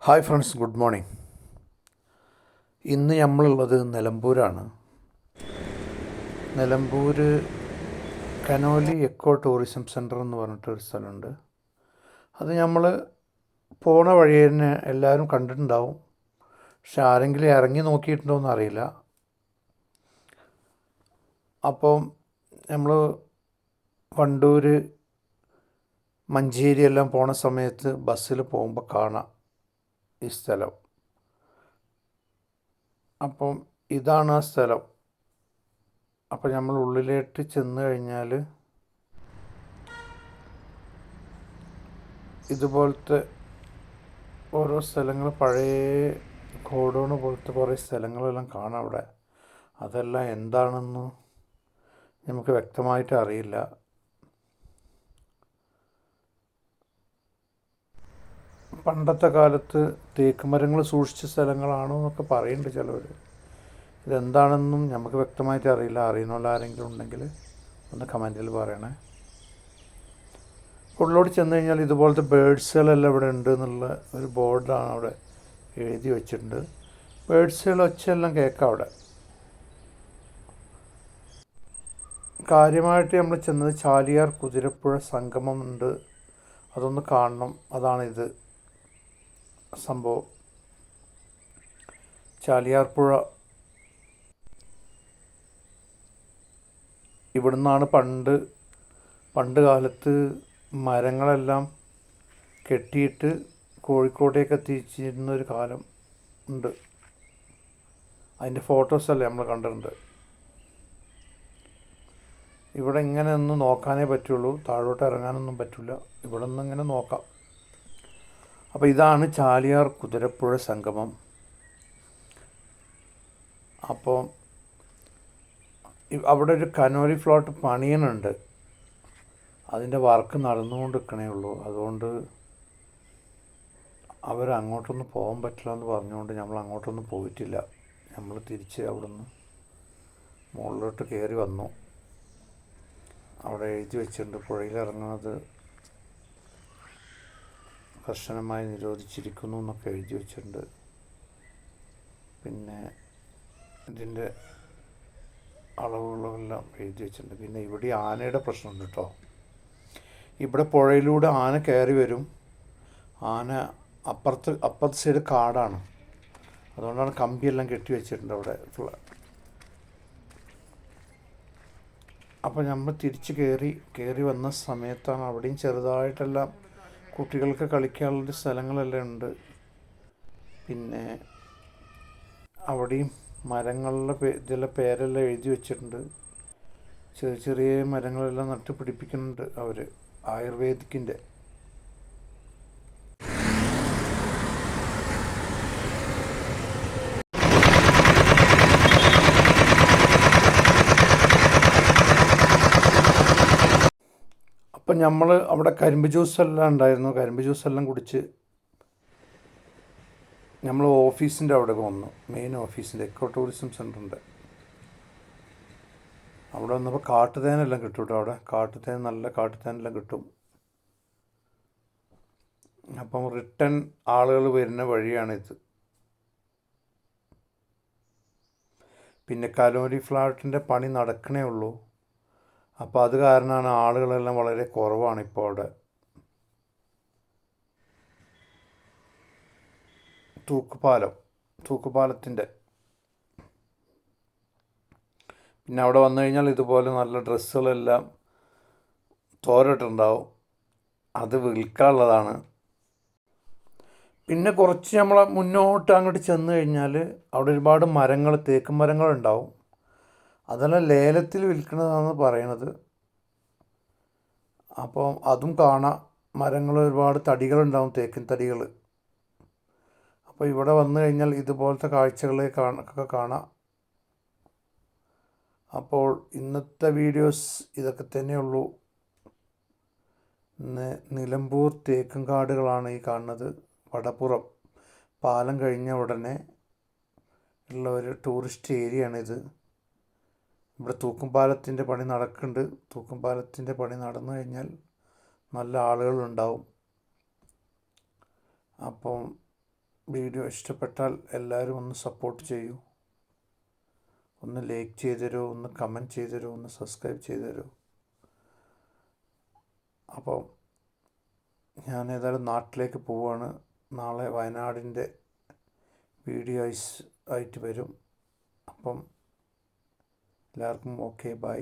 Hi friends, good morning. ഇന്ന് നമ്മളുള്ളത് നിലമ്പൂരാണ്. Nilambur Conolly eco tourism centre എന്ന് പറഞ്ഞിട്ടൊരു സ്ഥലമുണ്ട്. അത് നമ്മൾ പോണ വഴി തന്നെ എല്ലാവരും കണ്ടിട്ടുണ്ടാവും. പക്ഷെ ആരെങ്കിലും ഇറങ്ങി നോക്കിയിട്ടുണ്ടോ എന്ന് അറിയില്ല. അപ്പം നമ്മൾ വണ്ടൂർ മഞ്ചേരി എല്ലാം പോണ സമയത്ത് ബസ്സിൽ പോകുമ്പോൾ കാണാം ഈ സ്ഥലം. അപ്പം ഇതാണ് ആ സ്ഥലം. അപ്പം നമ്മൾ ഉള്ളിലേക്ക് ചെന്ന് കഴിഞ്ഞാൽ ഇതുപോലത്തെ ഓരോ സ്ഥലങ്ങൾ, പഴയ ഗോഡൗൺ പോലത്തെ കുറേ സ്ഥലങ്ങളെല്ലാം കാണാം അവിടെ. അതെല്ലാം എന്താണെന്ന് നമുക്ക് വ്യക്തമായിട്ട് അറിയില്ല. പണ്ടത്തെ കാലത്ത് തേക്ക് മരങ്ങൾ സൂക്ഷിച്ച സ്ഥലങ്ങളാണോ എന്നൊക്കെ പറയുന്നുണ്ട് ചിലവർ. ഇതെന്താണെന്നും നമുക്ക് വ്യക്തമായിട്ട് അറിയില്ല. അറിയുന്നുള്ള ആരെങ്കിലും ഉണ്ടെങ്കിൽ ഒന്ന് കമൻറ്റിൽ പറയണേ. ഉള്ളോട്ട് ചെന്ന് കഴിഞ്ഞാൽ ഇതുപോലത്തെ ബേഡ്സുകളെല്ലാം ഇവിടെ ഉണ്ട് എന്നുള്ള ഒരു ബോർഡാണ് അവിടെ എഴുതി വെച്ചിട്ടുണ്ട്. ബേഡ്സുകൾ ഒച്ചയെല്ലാം കേൾക്കാം അവിടെ. കാര്യമായിട്ട് നമ്മൾ ചെന്നത് ചാലിയാർ കുതിരപ്പുഴ സംഗമം ഉണ്ട്, അതൊന്ന് കാണണം. അതാണിത് സംഭവം. ചാലിയാർ പുഴ ഇവിടുന്നാണ് പണ്ട് കാലത്ത് മരങ്ങളെല്ലാം കെട്ടിയിട്ട് കോഴിക്കോട്ടേക്ക് എത്തിച്ചിരുന്നൊരു കാലം ഉണ്ട്. അതിൻ്റെ ഫോട്ടോസല്ലേ നമ്മൾ കണ്ടിട്ടുണ്ട്. ഇവിടെ ഇങ്ങനെ ഒന്ന് നോക്കാനേ പറ്റുള്ളൂ, താഴോട്ട് ഇറങ്ങാനൊന്നും പറ്റില്ല. ഇവിടെ നിന്ന് ഇങ്ങനെ നോക്കാം. അപ്പോൾ ഇതാണ് ചാലിയാർ കുതിരപ്പുഴ സംഗമം. അപ്പോൾ അവിടെ ഒരു കനോലി ഫ്ലോട്ട് പണിയനുണ്ട്. അതിൻ്റെ വർക്ക് നടന്നുകൊണ്ടിരിക്കണേ ഉള്ളൂ. അതുകൊണ്ട് അവരങ്ങോട്ടൊന്നും പോകാൻ പറ്റില്ല എന്ന് പറഞ്ഞുകൊണ്ട് നമ്മൾ അങ്ങോട്ടൊന്നും പോയിട്ടില്ല. നമ്മൾ തിരിച്ച് അവിടെ നിന്ന് മുകളിലോട്ട് കയറി വന്നു. അവിടെ എഴുതി വെച്ചിട്ടുണ്ട് പുഴയിലിറങ്ങുന്നത് കർശനമായി നിരോധിച്ചിരിക്കുന്നു എന്നൊക്കെ എഴുതി വെച്ചിട്ടുണ്ട്. പിന്നെ ഇതിൻ്റെ അളവുകളെല്ലാം എഴുതി വെച്ചിട്ടുണ്ട്. പിന്നെ ഇവിടെ ആനയുടെ പ്രശ്നമുണ്ട് കേട്ടോ. ഇവിടെ പുഴയിലൂടെ ആന കയറി വരും. ആന അപ്പുറത്തെ സൈഡ് കാടാണ്. അതുകൊണ്ടാണ് കമ്പിയെല്ലാം കെട്ടി വെച്ചിട്ടുണ്ട് അവിടെ. അപ്പോൾ നമ്മൾ തിരിച്ച് കയറി വന്ന സമയത്താണ് അവിടെയും ചെറുതായിട്ടെല്ലാം കുട്ടികൾക്ക് കളിക്കാനുള്ള സ്ഥലങ്ങളെല്ലാം ഉണ്ട്. പിന്നെ അവിടെയും മരങ്ങളുടെ ഇതിലെ പേരെല്ലാം എഴുതി വെച്ചിട്ടുണ്ട്. ചെറിയ ചെറിയ മരങ്ങളെല്ലാം നട്ട് പിടിപ്പിക്കുന്നുണ്ട് അവർ, ആയുർവേദിക്കിൻ്റെ. അപ്പം നമ്മൾ അവിടെ കരിമ്പ് ജ്യൂസെല്ലാം ഉണ്ടായിരുന്നു. കരിമ്പ് ജ്യൂസെല്ലാം കുടിച്ച് നമ്മൾ ഓഫീസിൻ്റെ അവിടെ വന്നു. മെയിൻ ഓഫീസിൻ്റെ എക്കോ ടൂറിസം സെൻ്ററിൻ്റെ അവിടെ വന്നപ്പോൾ കാട്ടുതേനെല്ലാം കിട്ടും കേട്ടോ. അവിടെ നല്ല കാട്ടുതേനെല്ലാം കിട്ടും. അപ്പം റിട്ടേൺ ആളുകൾ വരുന്ന വഴിയാണിത്. പിന്നെ കനോലി ഫ്ലാറ്റിൻ്റെ പണി നടക്കണേ ഉള്ളൂ. അപ്പോൾ അത് കാരണമാണ് ആളുകളെല്ലാം വളരെ കുറവാണ് ഇപ്പോൾ അവിടെ. തൂക്കുപാലത്തിൻ്റെ പിന്നെ അവിടെ വന്നു കഴിഞ്ഞാൽ ഇതുപോലെ നല്ല ഡ്രസ്സുകളെല്ലാം തോരട്ടുണ്ടാവും. അത് വിൽക്കാനുള്ളതാണ്. പിന്നെ കുറച്ച് നമ്മൾ മുന്നോട്ട് അങ്ങോട്ട് ചെന്ന് കഴിഞ്ഞാൽ അവിടെ ഒരുപാട് മരങ്ങൾ, തേക്ക് മരങ്ങളുണ്ടാവും. അതെല്ലാം ലേലത്തിൽ വിൽക്കുന്നതാണെന്ന് പറയണത്. അപ്പോൾ അതും കാണാം. മരങ്ങൾ, ഒരുപാട് തടികളുണ്ടാവും, തേക്കിൻ തടികൾ. അപ്പോൾ ഇവിടെ വന്നു കഴിഞ്ഞാൽ ഇതുപോലത്തെ കാഴ്ചകളൊക്കെ കാണാം. അപ്പോൾ ഇന്നത്തെ വീഡിയോസ് ഇതൊക്കെ തന്നെയുള്ളൂ. നിലമ്പൂർ തേക്കും കാടുകളാണ് ഈ കാണുന്നത്. വടപ്പുറം പാലം കഴിഞ്ഞ ഉടനെ ഉള്ള ഒരു ടൂറിസ്റ്റ് ഏരിയയാണിത്. ഇവിടെ തൂക്കുംപാലത്തിൻ്റെ പണി നടക്കുന്നുണ്ട്. തൂക്കുംപാലത്തിൻ്റെ പണി നടന്നു കഴിഞ്ഞാൽ നല്ല ആളുകളുണ്ടാവും. അപ്പം വീഡിയോ ഇഷ്ടപ്പെട്ടാൽ എല്ലാവരും ഒന്ന് സപ്പോർട്ട് ചെയ്യൂ. ഒന്ന് ലൈക്ക് ചെയ്ത് തരുമോ, ഒന്ന് കമൻറ്റ് ചെയ്ത് തരുമോ, ഒന്ന് സബ്സ്ക്രൈബ് ചെയ്ത് തരുമോ. അപ്പോൾ ഞാൻ ഏതായാലും നാട്ടിലേക്ക് പോവുകയാണ്. നാളെ വയനാടിൻ്റെ വീഡിയോസ് ആയിട്ട് വരും. അപ്പം എല്ലാവർക്കും ഓക്കെ, ബൈ.